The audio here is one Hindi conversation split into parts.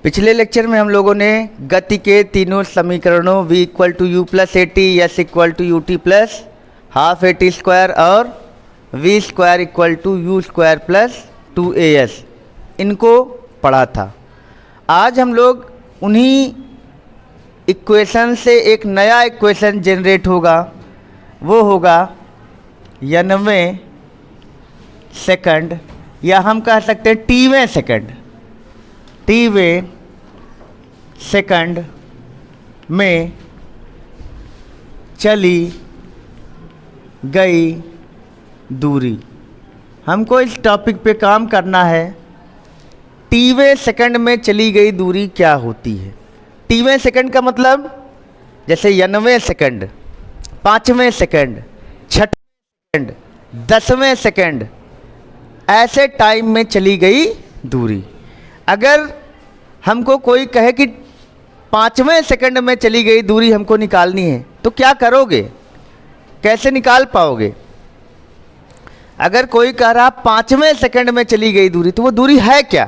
पिछले लेक्चर में हम लोगों ने गति के तीनों समीकरणों v equal to u plus a t, s equal to u t plus half a t square और v square equal to u square plus 2as इनको पढ़ा था। आज हम लोग उन्हीं इक्वेशन से एक नया इक्वेशन जनरेट होगा, वो होगा 90वें सेकंड या हम कह सकते हैं टीवें सेकंड। टीवें सेकंड में चली गई दूरी। हमको इस टॉपिक पे काम करना है। टीवें सेकंड में चली गई दूरी क्या होती है। टीवें सेकंड का मतलब जैसे 90वें सेकंड, 5वें सेकंड, 6वें सेकंड, 10वें सेकंड, ऐसे टाइम में चली गई दूरी। अगर हमको कोई कहे कि 5वें सेकंड में चली गई दूरी हमको निकालनी है तो क्या करोगे, कैसे निकाल पाओगे। अगर कोई कह रहा 5वें सेकंड में चली गई दूरी तो वो दूरी है क्या,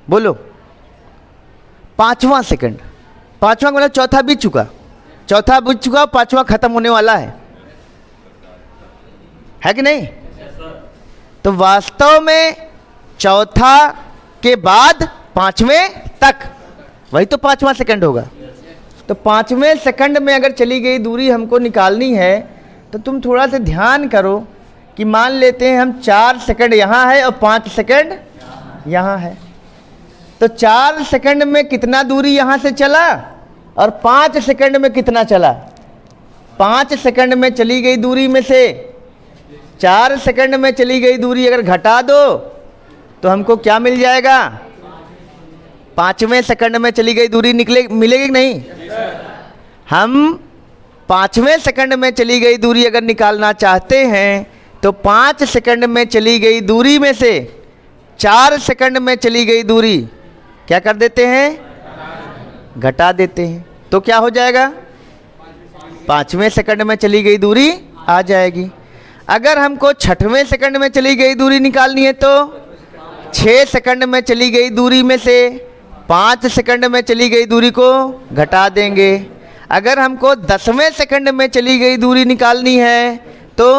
बोलो। 5वां सेकंड, 5वां मतलब चौथा बीत चुका, चौथा बीत चुका, 5वां खत्म होने वाला है कि नहीं। तो वास्तव में चौथा के बाद 5वें तक, वही तो 5वां सेकंड होगा। तो 5वें सेकंड में अगर चली गई दूरी हमको निकालनी है तो तुम थोड़ा सा ध्यान करो कि मान लेते हैं हम 4 सेकंड यहाँ है और 5 सेकंड यहाँ है। तो 4 सेकंड में कितना दूरी यहाँ से चला और 5 सेकंड में कितना चला। 5 सेकंड में चली गई दूरी में से 4 सेकंड में चली गई दूरी अगर घटा दो तो हमको क्या मिल जाएगा। 5वें सेकंड में चली गई दूरी मिलेगी कि नहीं। हम 5वें सेकंड में चली गई दूरी अगर निकालना चाहते हैं तो 5 सेकंड में चली गई दूरी में से 4 सेकंड में चली गई दूरी क्या कर देते हैं, घटा देते हैं। तो क्या हो जाएगा, 5वें सेकंड में चली गई दूरी आ जाएगी। अगर हमको 6वें सेकंड में चली गई दूरी निकालनी है तो 6 सेकंड में चली गई दूरी में से 5 सेकंड में चली गई दूरी को घटा देंगे। अगर हमको 10वें सेकंड में चली गई दूरी निकालनी है तो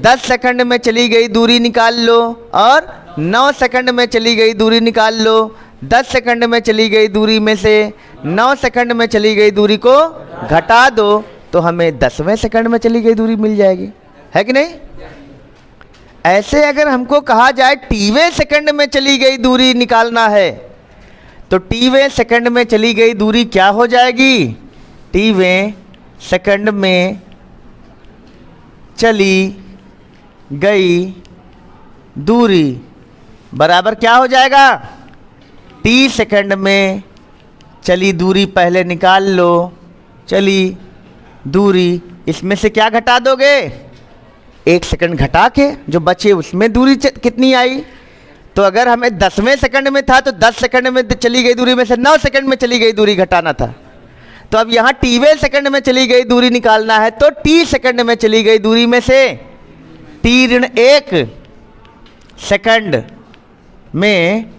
10 सेकंड में चली गई दूरी निकाल लो और 9 सेकंड में चली गई दूरी निकाल लो। 10 सेकंड में चली गई दूरी में से 9 सेकंड में चली गई दूरी को घटा दो तो हमें 10वें सेकंड में चली गई दूरी मिल जाएगी, है कि नहीं। ऐसे अगर हमको कहा जाए टीवें सेकंड में चली गई दूरी निकालना है तो टीवें सेकंड में चली गई दूरी क्या हो जाएगी। टीवें सेकंड में चली गई दूरी बराबर क्या हो जाएगा, टी सेकंड में चली दूरी पहले निकाल लो। चली दूरी इसमें से क्या घटा दोगे, 1 सेकंड घटा के जो बचे उसमें दूरी कितनी आई। तो अगर हमें 10वें सेकंड में था तो 10 सेकंड में चली गई दूरी में से 9 सेकंड में चली गई दूरी घटाना था। तो अब यहाँ टीवें सेकंड में चली गई दूरी निकालना है तो टी सेकंड में चली गई दूरी में से t-1 सेकंड में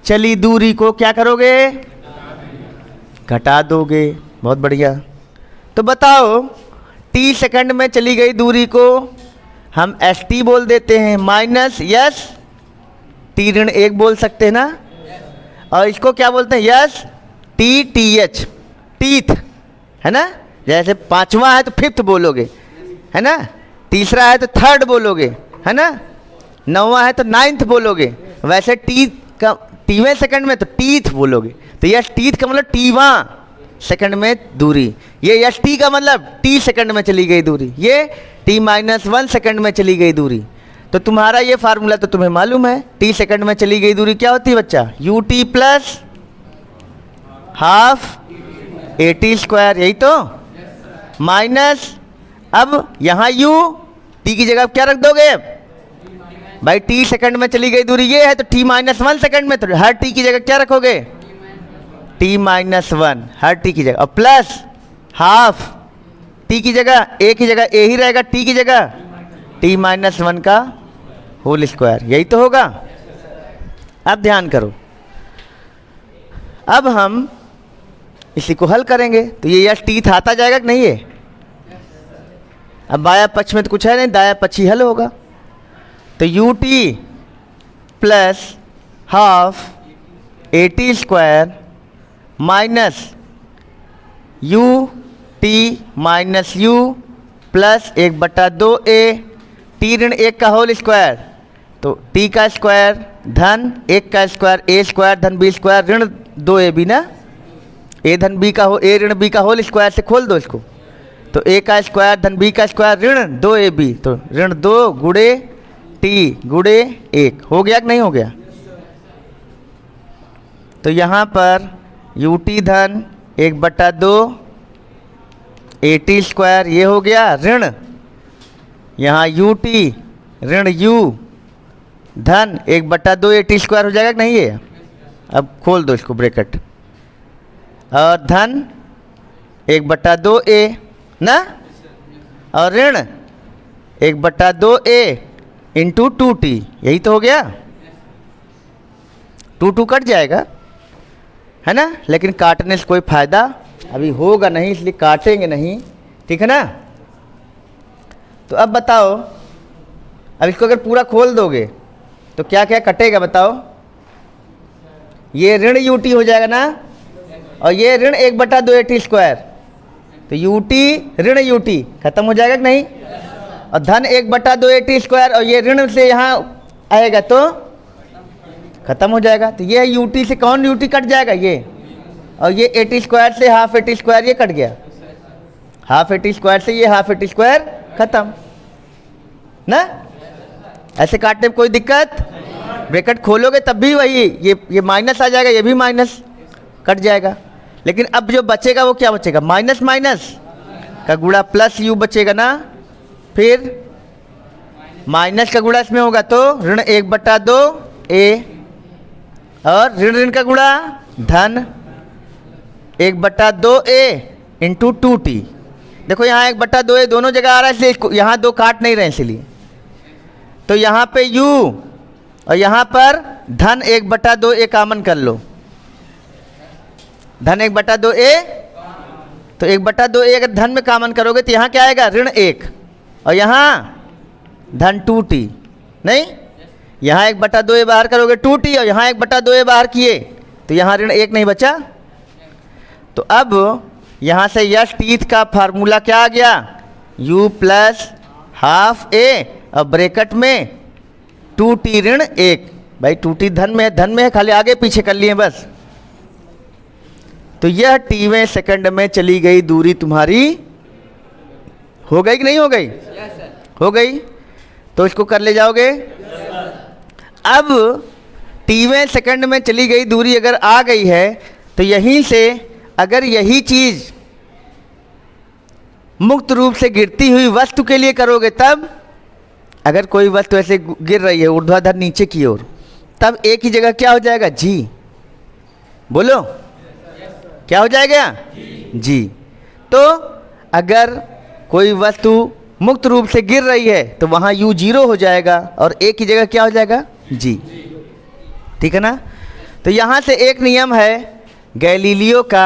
चली दूरी को क्या करोगे, घटा दोगे। बहुत बढ़िया। तो बताओ टी सेकंड में चली गई दूरी को हम एस टी बोल देते हैं माइनस यस t-1 बोल सकते हैं ना। और इसको क्या बोलते हैं, yes T T H, teeth, है ना। जैसे 5वां है तो 5th बोलोगे, है ना। तीसरा है तो 3rd बोलोगे, है ना। 9वां है तो 9th बोलोगे। वैसे टीवें सेकंड में तो टीथ बोलोगे। तो यस टीथ का मतलब टीवां सेकंड में दूरी। ये यस टी का मतलब टी सेकंड में चली गई दूरी। ये t-1 सेकंड में चली गई दूरी। तो तुम्हारा ये फार्मूला तो तुम्हें मालूम है। टी सेकंड में चली गई दूरी क्या होती है बच्चा, you t plus half a t square, यही तो माइनस। अब यहाँ u टी की जगह क्या रख दोगे भाई, टी सेकंड में चली गई दूरी ये है तो t-1 सेकंड में तो हर टी की जगह क्या रखोगे, t-1 हर टी की जगह, और प्लस हाफ टी की जगह ए की जगह ए ही रहेगा, टी की जगह t-1 का होल स्क्वायर, यही तो होगा। अब ध्यान करो, अब हम इसी को हल करेंगे तो ये यश टीथ आता जाएगा कि नहीं है। अब बाया पक्ष में तो कुछ है नहीं, दाया पक्ष ही हल होगा। तो you t plus half a t square minus U T minus you plus 1/2 A T ऋण 1 का होल स्क्वायर। तो टी का स्क्वायर धन 1 का स्क्वायर ए स्क्वायर धन बी स्क्वायर ऋण 2ab ना, ए धन बी का हो ए ऋण बी का होल स्क्वायर से खोल दो इसको। तो ए का स्क्वायर धन बी का स्क्वायर ऋण 2ab, तो ऋण 2 गुणे टी गुणे 1 हो गया कि नहीं हो गया। तो यहाँ पर यू टी धन 1/2 ए टी स्क्वायर ये हो गया ऋण, यहाँ यू टी ऋण यू धन 1/2 ए टी स्क्वायर हो जाएगा कि नहीं है। अब खोल दो इसको ब्रैकेट, और धन 1/2 ए ना, और ऋण 1/2 ए इंटू 2t, यही तो हो गया। 2 कट जाएगा है ना, लेकिन काटने से कोई फायदा अभी होगा नहीं, इसलिए काटेंगे नहीं, ठीक है ना। तो अब बताओ, अब इसको अगर पूरा खोल दोगे तो क्या क्या कटेगा बताओ। ये ऋण यू टी हो जाएगा ना, और ये ऋण 1/2 ए टी स्क्वायर, तो यू टी ऋण यू टी खत्म हो जाएगा कि नहीं, और धन 1/2 ए टी स्क्वायर, और ये ऋण से यहाँ आएगा तो खत्म हो जाएगा। तो ये यू टी से कौन यू टी कट जाएगा ये, और ये ए टी स्क्वायर से हाफ ए टी स्क्वायर ये कट गया, हाफ ए टी स्क्वायर से ये हाफ ए टी स्क्वायर खत्म ना। ऐसे काटने में कोई दिक्कत, ब्रैकेट खोलोगे तब भी वही ये माइनस आ जाएगा, ये भी माइनस कट जाएगा। लेकिन अब जो बचेगा वो क्या बचेगा, माइनस माइनस का गुणा प्लस यू बचेगा ना, फिर माइनस का गुणा इसमें होगा तो ऋण 1/2 ए, और ऋण ऋण का गुणा धन 1/2 ए इंटू 2t। देखो यहाँ 1/2 ए दोनों जगह आ रहा है, इसलिए इसको यहाँ 2 काट नहीं रहे इसलिए। तो यहाँ पे u और यहाँ पर धन 1/2 ए कॉमन कर लो, धन 1/2 ए, तो 1/2 ए अगर धन में कॉमन करोगे तो यहाँ क्या आएगा ऋण 1, और यहाँ धन 2t, नहीं यहाँ 1/2 ए बाहर करोगे 2t, और यहाँ 1/2 ए बाहर किए तो यहाँ ऋण 1 नहीं बचा। तो अब यहाँ से यश टीथ का फार्मूला क्या आ गया, u प्लस हाफ ए और ब्रैकेट में 2t ऋण 1। भाई 2t धन में है, खाली आगे पीछे कर लिए बस। तो यह टीवें सेकंड में चली गई दूरी तुम्हारी हो गई कि नहीं हो गई, हो गई। तो इसको कर ले जाओगे। अब टीवें सेकंड में चली गई दूरी अगर आ गई है तो यहीं से अगर यही चीज मुक्त रूप से गिरती हुई वस्तु के लिए करोगे, तब अगर कोई वस्तु ऐसे गिर रही है ऊर्ध्वाधर नीचे की ओर, तब एक ही जगह क्या हो जाएगा जी, बोलो क्या हो जाएगा जी। तो अगर कोई वस्तु मुक्त रूप से गिर रही है तो वहाँ u 0 हो जाएगा और एक ही जगह क्या हो जाएगा जी, ठीक है ना। तो यहाँ से एक नियम है गैलीलियो का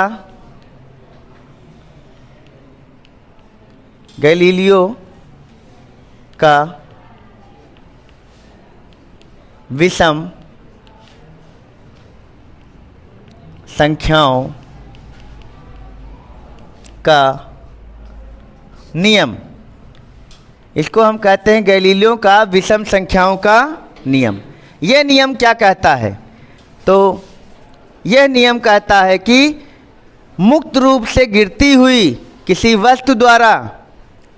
विषम संख्याओं का नियम, इसको हम कहते हैं गैलीलियो का विषम संख्याओं का नियम। यह नियम क्या कहता है, तो यह नियम कहता है कि मुक्त रूप से गिरती हुई किसी वस्तु द्वारा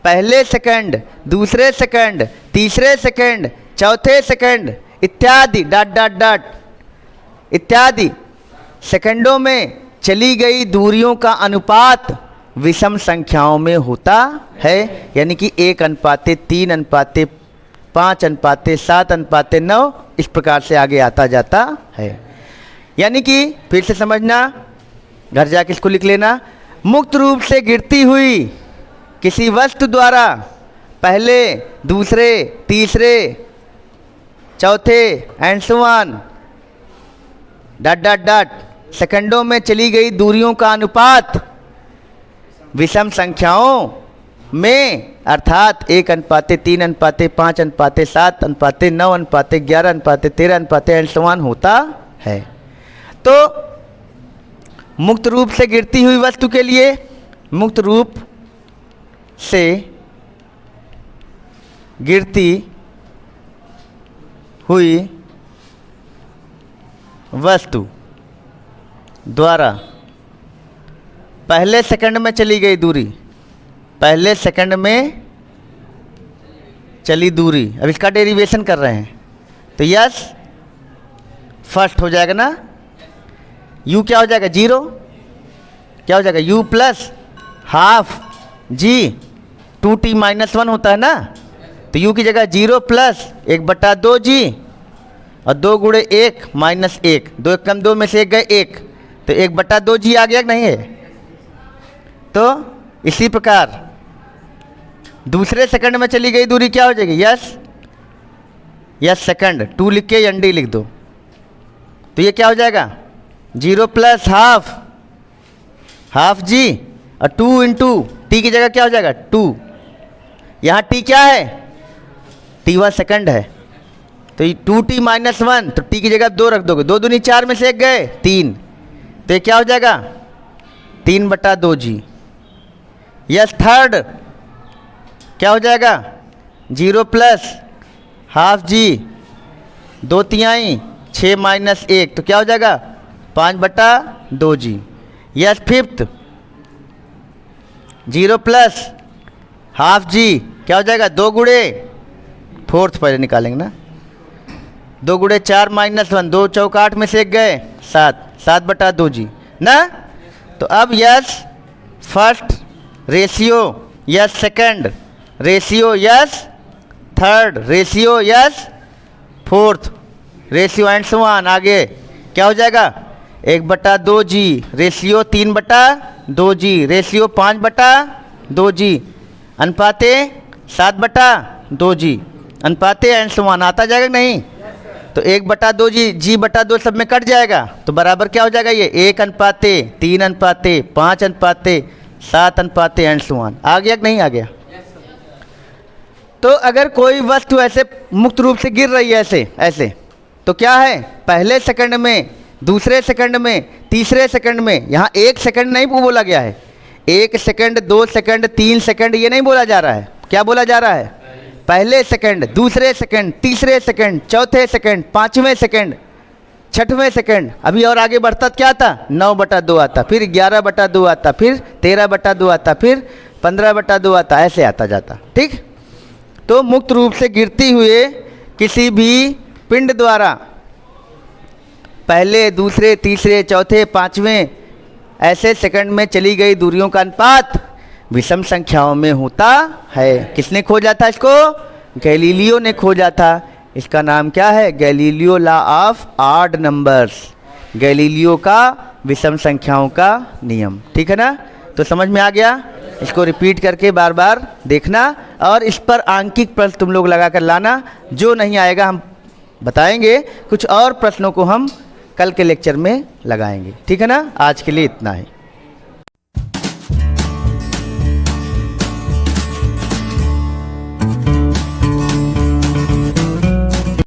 पहले सेकंड, दूसरे सेकंड, तीसरे सेकंड, चौथे सेकंड इत्यादि इत्यादि सेकंडों में चली गई दूरियों का अनुपात विषम संख्याओं में होता है, यानी कि 1:3, 5:7, 7:9 इस प्रकार से आगे आता जाता है। यानी कि फिर से समझना, घर जाके इसको लिख लेना। मुक्त रूप से गिरती हुई किसी वस्तु द्वारा पहले, दूसरे, तीसरे, चौथे एंड सो ऑन सेकंडों में चली गई दूरियों का अनुपात विषम संख्याओं में अर्थात 1:3:5:7:7:9:11:13:13 होता है। तो मुक्त रूप से गिरती हुई वस्तु के लिए मुक्त रूप से गिरती हुई वस्तु द्वारा पहले सेकंड में चली गई दूरी, पहले सेकंड में चली दूरी, अब इसका डेरिवेशन कर रहे हैं तो यस फर्स्ट हो जाएगा ना, u क्या हो जाएगा 0, क्या हो जाएगा u plus half g 2t-1 होता है ना, तो u की जगह 0 प्लस 1/2g और 2 गुणे 1 माइनस 1, 2 एक कम 2 में से 1 गए 1, तो 1/2g आ गया कि नहीं है। तो इसी प्रकार दूसरे सेकंड में चली गई दूरी क्या हो जाएगी यस सेकंड 2 लिख के nd लिख दो, तो ये क्या हो जाएगा 0 प्लस हाफ g और 2 इंटू t की जगह क्या हो जाएगा 2, यहाँ t क्या है t1 सेकंड है, तो ये 2t-1 तो t की जगह 2 रख दोगे, 2 दूनी 4 में से 1 गए 3, तो ये क्या हो जाएगा 3/2g। यस थर्ड क्या हो जाएगा 0 प्लस हाफ g 2/3 6 माइनस 1, तो क्या हो जाएगा 5/2g। Yes fifth 0 plus half g क्या हो जाएगा 2 गुणे फोर्थ पहले निकालेंगे ना, 2 गुणे 4 माइनस 1, 2 चौक 8 में से 1 गए 7/2g ना। तो अब yes first ratio yes second ratio yes third ratio yes fourth ratio and so on, आगे क्या हो जाएगा 1/2g ratio 3/2g ratio 5/2g अनुपाते 7/2g अनुपाते एंड सो ऑन आता जाएगा नहीं, तो 1/2g g/2 सब में कट जाएगा, तो बराबर क्या हो जाएगा ये 1:3:5:7 एंड सो ऑन, आ गया कि नहीं आ गया। तो अगर कोई वस्तु ऐसे मुक्त रूप से गिर रही है ऐसे तो क्या है पहले सेकंड में, दूसरे सेकंड में, तीसरे सेकंड में, यहाँ 1 सेकंड नहीं बोला गया है, 1 सेकंड 2 सेकंड 3 सेकंड ये नहीं बोला जा रहा है, क्या बोला जा रहा है पहले सेकंड, दूसरे सेकंड, तीसरे सेकंड, चौथे सेकंड, 5वें सेकंड, 6वें सेकंड, अभी और आगे बढ़ता क्या आता 9/2 आता, फिर 11/2 आता, फिर 13/2 आता, फिर 15/2 आता, ऐसे आता जाता। ठीक, तो मुक्त रूप से गिरती हुए किसी भी पिंड द्वारा पहले दूसरे तीसरे चौथे 5वें ऐसे सेकंड में चली गई दूरियों का अनुपात विषम संख्याओं में होता है। किसने खोजा था इसको? गैलीलियो ने खोजा था। इसका नाम क्या है? Galileo law of odd numbers, Galileo का विषम संख्याओं का नियम। ठीक है ना? तो समझ में आ गया? इसको रिपीट करके बार बार देखना और इस पर आंकिक प्रश्न तुम लोग लगा कर लाना। जो नहीं आएगा हम बताएंगे, कुछ और प्रश्नों को हम कल के लेक्चर में लगाएंगे। ठीक है ना? आज के लिए इतना ही।